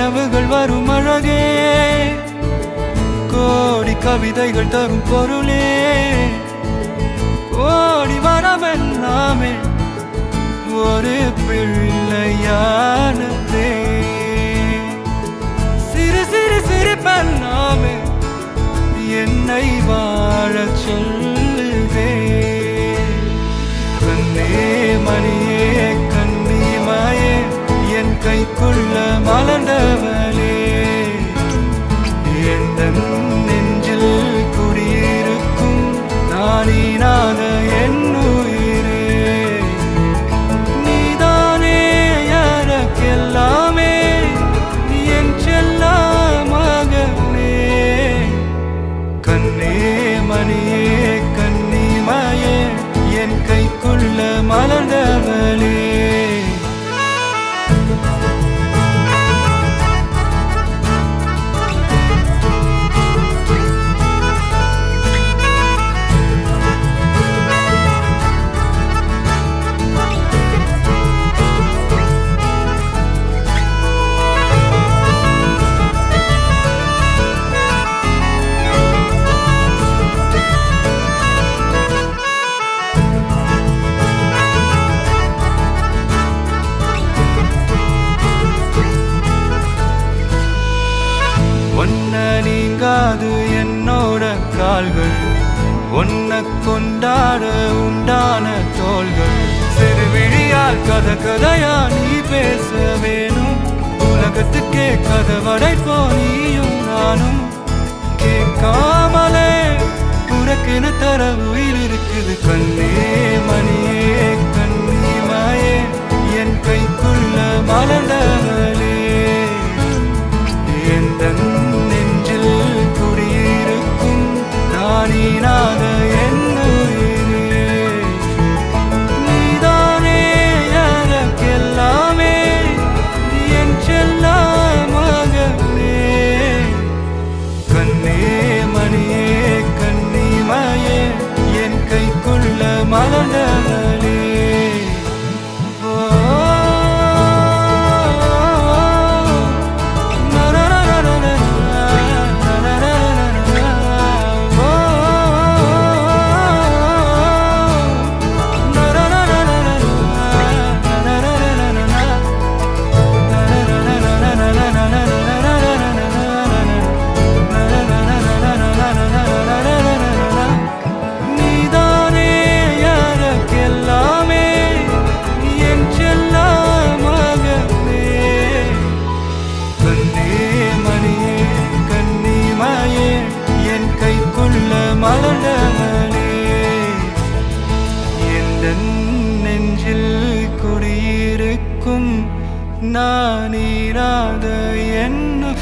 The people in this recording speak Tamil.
கனவுகள் வரும் அழகே, கோடி கவிதைகள் தரும் பொருளே, ஓடி வரவெல்லாமே ஒரு பிள்ளையானதே. சிறு சிறு சிரிப்பெல்லாமே என்னை வாழச் சொல்லுதே. கண்ணே மணியே கண்ணிமாயே என் கைக்குள்ள மலர்ந்தவளே, எந்த நெஞ்சில் குடியிருக்கும் நானீனாத என் உயிரே. நீதானே எனக்கெல்லாமே, என் செல்ல மகனே. கண்ணே மணியே கண்ணிமாயே என் கைக்குள்ள மலர்ந்தவளே. ஒன்ன நீங்காது என்னோட கால்கள், ஒன்ன கொண்டாட உண்டான தோள்கள். சிறு விழியால் கதை கதையா நீ பேச வேணும், உலகத்துக்கே கதை வடைப்போ நீயும் நானும். கேட்காமலே உனக்கென தர உயிர் இருக்குது. கண்ணே மணியே கண்ணிமாயே என் கைக்குள்ள மலர்ந்தவளே, எந்த நெஞ்சில் குடியிருக்கும் நானீனாத என் உயிரே. நீதானே எனக்கெல்லாமே, என் செல்ல மகனே. கண்ணே மணியே கண்ணிமாயே என் கைக்குள்ள மலர்ந்தவளே. மலர்ந்தவளே, எந்த நெஞ்சில் குடியிருக்கும் நானீராத என்ன